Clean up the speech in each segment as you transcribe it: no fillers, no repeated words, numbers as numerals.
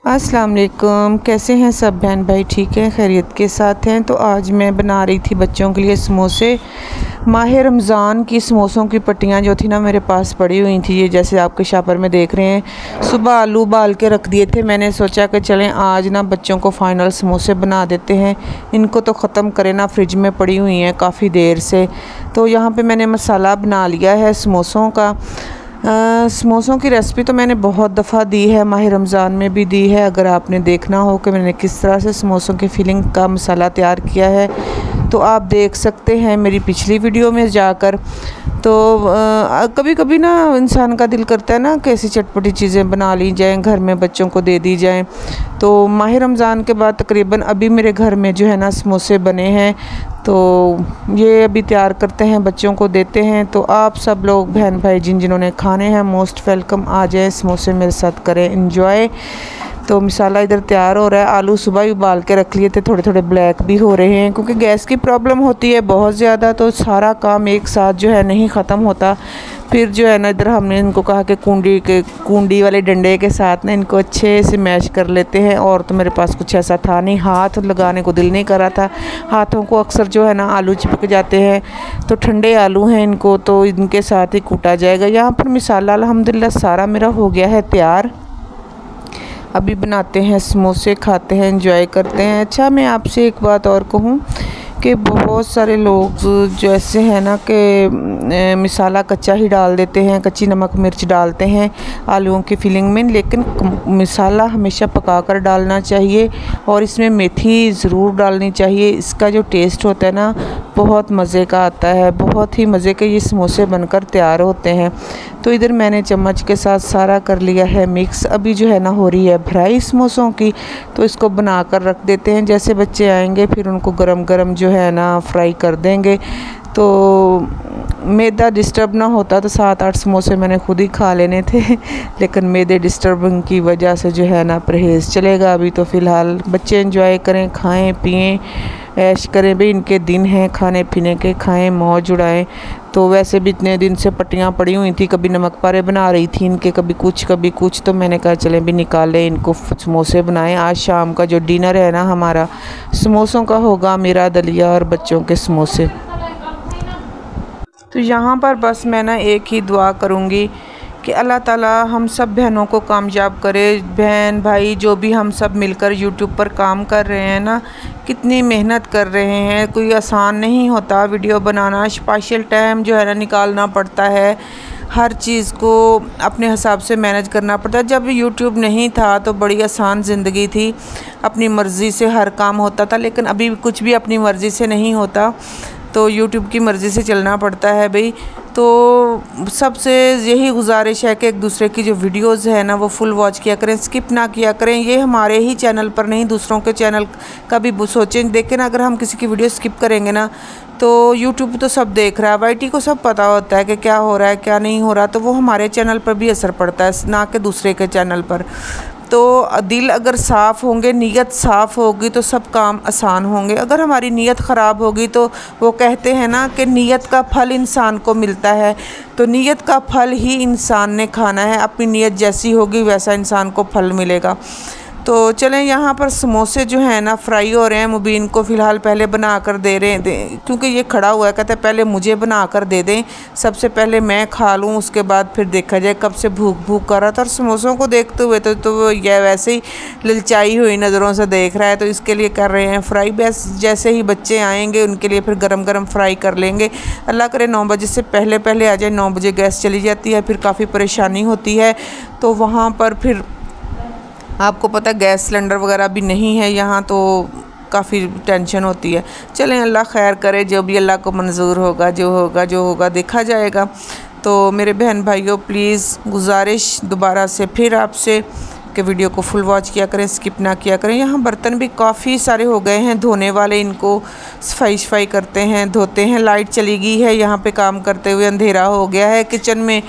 अस्सलाम वालेकुम, कैसे हैं सब बहन भाई? ठीक हैं, खैरियत के साथ हैं। तो आज मैं बना रही थी बच्चों के लिए समोसे। माह रमज़ान की समोसों की पट्टियाँ जो थी ना मेरे पास पड़ी हुई थी, ये जैसे आपके शापर में देख रहे हैं। सुबह आलू उबाल के रख दिए थे, मैंने सोचा कि चलें आज ना बच्चों को फ़ाइनल समोसे बना देते हैं। इनको तो ख़त्म करें ना, फ्रिज में पड़ी हुई हैं काफ़ी देर से। तो यहाँ पर मैंने मसाला बना लिया है समोसों का। समोसों की रेसिपी तो मैंने बहुत दफ़ा दी है, माह रमज़ान में भी दी है। अगर आपने देखना हो कि मैंने किस तरह से समोसों की फिलिंग का मसाला तैयार किया है तो आप देख सकते हैं मेरी पिछली वीडियो में जाकर। तो कभी कभी ना इंसान का दिल करता है ना कि ऐसी चटपटी चीज़ें बना ली जाएं, घर में बच्चों को दे दी जाएं। तो माह रमज़ान के बाद तकरीबन अभी मेरे घर में जो है ना समोसे बने हैं, तो ये अभी तैयार करते हैं, बच्चों को देते हैं। तो आप सब लोग बहन भाई जिन्होंने खाने हैं मोस्ट वेलकम, आ जाए समोसे मेरे साथ करें एंजॉय। तो मसाला इधर तैयार हो रहा है। आलू सुबह ही उबाल के रख लिए थे, थोड़े थोड़े ब्लैक भी हो रहे हैं क्योंकि गैस की प्रॉब्लम होती है बहुत ज़्यादा, तो सारा काम एक साथ जो है नहीं ख़त्म होता। फिर जो है ना इधर हमने इनको कहा कि कुंडी वाले डंडे के साथ ना इनको अच्छे से मैश कर लेते हैं। और तो मेरे पास कुछ ऐसा था नहीं, हाथ लगाने को दिल नहीं कर रहा था। हाथों को अक्सर जो है ना आलू चिपक जाते हैं, तो ठंडे आलू हैं इनको तो इनके साथ ही कूटा जाएगा। यहाँ पर मसाला अल्हम्दुलिल्लाह सारा मेरा हो गया है तैयार। अभी बनाते हैं समोसे, खाते हैं, एंजॉय करते हैं। अच्छा, मैं आपसे एक बात और कहूँ कि बहुत सारे लोग जो ऐसे हैं ना कि मसाला कच्चा ही डाल देते हैं, कच्ची नमक मिर्च डालते हैं आलूओं की फिलिंग में, लेकिन मसाला हमेशा पकाकर डालना चाहिए और इसमें मेथी ज़रूर डालनी चाहिए। इसका जो टेस्ट होता है ना बहुत मज़े का आता है, बहुत ही मज़े के ये समोसे बनकर तैयार होते हैं। तो इधर मैंने चम्मच के साथ सारा कर लिया है मिक्स। अभी जो है ना हो रही है भराई समोसों की, तो इसको बना कर रख देते हैं। जैसे बच्चे आएंगे फिर उनको गरम गरम जो है ना फ्राई कर देंगे। तो मैदा डिस्टर्ब ना होता तो 7-8 समोसे मैंने खुद ही खा लेने थे, लेकिन मैदे डिस्टर्बिंग की वजह से जो है ना परहेज़ चलेगा अभी। तो फ़िलहाल बच्चे एंजॉय करें, खाएं पिएं, ऐश करें भाई, इनके दिन हैं खाने पीने के, खाएं मौज उड़ाएं। तो वैसे भी इतने दिन से पट्टियाँ पड़ी हुई थी, कभी नमक पारे बना रही थी इनके, कभी कुछ, तो मैंने कहा चलें भी निकालें इनको, समोसे बनाएं। आज शाम का जो डिनर है ना हमारा समोसों का होगा, मेरा दलिया और बच्चों के समोसे। तो यहाँ पर बस मैं ना एक ही दुआ करूँगी कि अल्लाह ताला हम सब बहनों को कामयाब करे। बहन भाई जो भी हम सब मिलकर यूट्यूब पर काम कर रहे हैं ना, कितनी मेहनत कर रहे हैं, कोई आसान नहीं होता वीडियो बनाना। स्पेशल टाइम जो है ना निकालना पड़ता है, हर चीज़ को अपने हिसाब से मैनेज करना पड़ता है। जब यूट्यूब नहीं था तो बड़ी आसान ज़िंदगी थी, अपनी मर्ज़ी से हर काम होता था, लेकिन अभी कुछ भी अपनी मर्ज़ी से नहीं होता, तो यूट्यूब की मर्ज़ी से चलना पड़ता है भाई। तो सबसे यही गुजारिश है कि एक दूसरे की जो वीडियोस है ना वो फुल वॉच किया करें, स्किप ना किया करें। ये हमारे ही चैनल पर नहीं, दूसरों के चैनल का भी सोचें, देखें ना, अगर हम किसी की वीडियो स्किप करेंगे ना तो यूट्यूब तो सब देख रहा है, वाईटी को सब पता होता है कि क्या हो रहा है क्या नहीं हो रहा, तो वो हमारे चैनल पर भी असर पड़ता है, ना कि दूसरे के चैनल पर। तो दिल अगर साफ़ होंगे, नीयत साफ़ होगी तो सब काम आसान होंगे। अगर हमारी नीयत ख़राब होगी तो वो कहते हैं ना कि नीयत का फल इंसान को मिलता है, तो नीयत का फल ही इंसान ने खाना है। अपनी नीयत जैसी होगी वैसा इंसान को फल मिलेगा। तो चलें, यहाँ पर समोसे जो हैं ना फ्राई हो रहे हैं। मुबीन को फ़िलहाल पहले बना कर दे रहे हैं, क्योंकि ये खड़ा हुआ है, कहता है पहले मुझे बना कर दे दें, सबसे पहले मैं खा लूँ, उसके बाद फिर देखा जाए। कब से भूख कर रहा था और समोसों को देखते हुए तो यह वैसे ही ललचाई हुई नज़रों से देख रहा है, तो इसके लिए कर रहे हैं फ्राई। बस जैसे ही बच्चे आएँगे उनके लिए फिर गरम गरम फ्राई कर लेंगे। अल्लाह करे 9 बजे से पहले पहले आ जाए। 9 बजे गैस चली जाती है, फिर काफ़ी परेशानी होती है। तो वहाँ पर फिर आपको पता है गैस सिलेंडर वगैरह भी नहीं है यहाँ, तो काफ़ी टेंशन होती है। चलें, अल्लाह खैर करे, जो भी अल्लाह को मंजूर होगा, जो होगा देखा जाएगा। तो मेरे बहन भाइयों, प्लीज़ गुजारिश दोबारा से फिर आपसे कि वीडियो को फुल वॉच किया करें, स्किप ना किया करें। यहाँ बर्तन भी काफ़ी सारे हो गए हैं धोने वाले, इनको सफाई करते हैं, धोते हैं। लाइट चली गई है यहाँ पे काम करते हुए, अंधेरा हो गया है किचन में,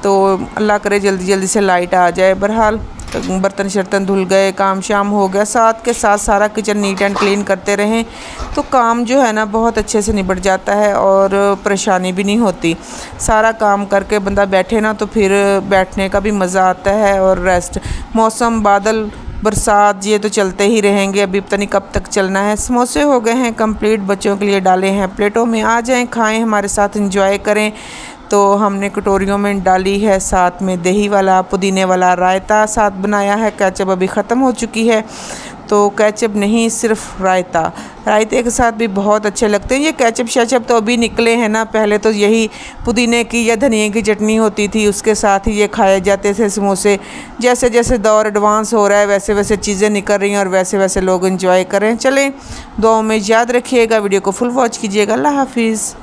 तो अल्लाह करे जल्दी जल्दी से लाइट आ जाए। बहरहाल बर्तन शर्तन धुल गए, काम शाम हो गया, साथ के साथ सारा किचन नीट एंड क्लीन करते रहें तो काम जो है ना बहुत अच्छे से निबट जाता है और परेशानी भी नहीं होती। सारा काम करके बंदा बैठे ना तो फिर बैठने का भी मज़ा आता है और रेस्ट। मौसम, बादल, बरसात ये तो चलते ही रहेंगे, अभी पता नहीं कब तक चलना है। समोसे हो गए हैं कंप्लीट, बच्चों के लिए डाले हैं प्लेटों में, आ जाएं खाएं हमारे साथ, एंजॉय करें। तो हमने कटोरियों में डाली है, साथ में दही वाला पुदीने वाला रायता साथ बनाया है। केचप अभी ख़त्म हो चुकी है तो केचप नहीं, सिर्फ रायता, रायते के साथ भी बहुत अच्छे लगते हैं। ये केचप शेचप तो अभी निकले हैं ना, पहले तो यही पुदीने की या धनिया की चटनी होती थी, उसके साथ ही ये खाए जाते थे समोसे। जैसे जैसे दौर एडवांस हो रहा है वैसे वैसे चीज़ें निकल रही हैं और वैसे वैसे लोग एंजॉय करें। चलें, दुआओं में याद रखिएगा, वीडियो को फुल वॉच कीजिएगा। अल्लाह हाफिज़।